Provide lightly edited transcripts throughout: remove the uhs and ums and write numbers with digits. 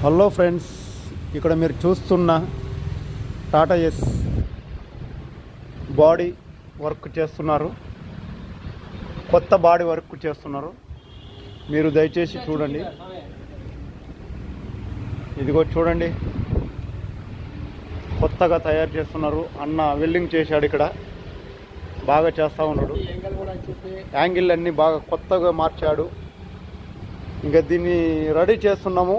Hello friends, ఇక్కడ మీరు చూస్తున్న టాటా ఎస్ బాడీ వర్క్ చేస్తున్నారు. కొత్త బాడీ వర్క్ చేస్తున్నారు. మీరు దయచేసి చూడండి. ఇదిగో చూడండి, కొత్తగా తయారు చేస్తున్నారు. అన్న వెల్డింగ్ చేశాడు, ఇక్కడ బాగా చేస్తూ ఉన్నాడు. యాంగిల్ అన్నీ బాగా కొత్తగా మార్చాడు. ఇంకా దీన్ని రెడీ చేస్తున్నాము.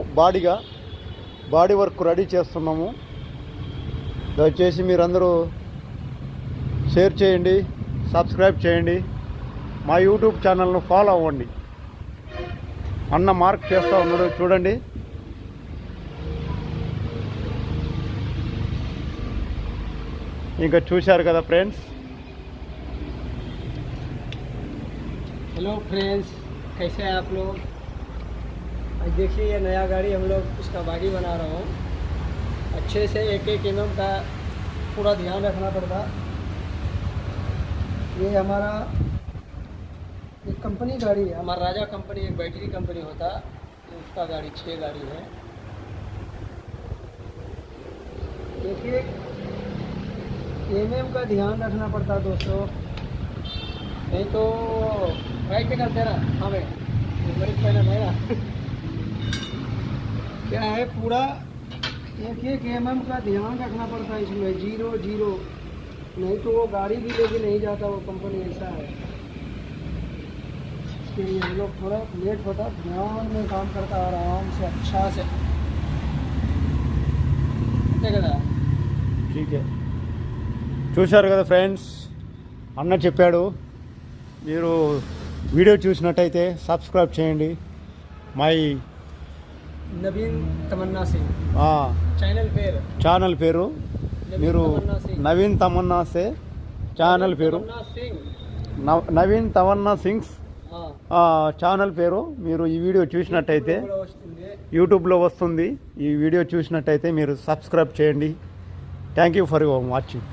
బాడీ వర్క్ రెడీ చేస్తున్నాము. దయచేసి మీరందరూ షేర్ చేయండి, సబ్స్క్రైబ్ చేయండి, మా యూట్యూబ్ ఛానల్ను ఫాలో అవ్వండి. అన్న మార్క్ చేస్తూ ఉన్నాడు, చూడండి. ఇంకా చూశారు కదా ఫ్రెండ్స్. हेलो फ्रेंड्स, कैसे हैं आप लोग? आज देखिए ये नया गाड़ी हम लोग इसका बॉडी बना रहा हूँ. अच्छे से एक mm का पूरा ध्यान रखना पड़ता. ये हमारा एक कंपनी गाड़ी है, हमारा राजा कंपनी एक बैटरी कंपनी होता, उसका गाड़ी 6 गाड़ी है. देखिए mm का ध्यान रखना पड़ता दोस्तों, नहीं तो राइट पे करते ना. हाँ भाई, पहले भाई ना क्या है, पूरा एक mm का ध्यान रखना पड़ता है इसमें. 0 नहीं तो वो गाड़ी भी लेके नहीं जाता, वो कंपनी ऐसा है. इसके लिए हम लोग थोड़ा लेट होता, ध्यान में काम करता, आराम से अच्छा से. కదా ఠీకే. చూశారు కదా ఫ్రెండ్స్, అన్న చెప్పాడు. మీరు వీడియో చూసినట్టయితే సబ్స్క్రైబ్ చేయండి. మై నవీన్ తమన్నా సింగ్ ఛానల్ పేరు మీరు నవీన్ తమన్నా సే ఛానల్ పేరు నవీన్ తమన్నా సింగ్స్ ఛానల్ పేరు. మీరు ఈ వీడియో చూసినట్టయితే యూట్యూబ్లో వస్తుంది. ఈ వీడియో చూసినట్టయితే మీరు సబ్స్క్రైబ్ చేయండి. Thank you for watching.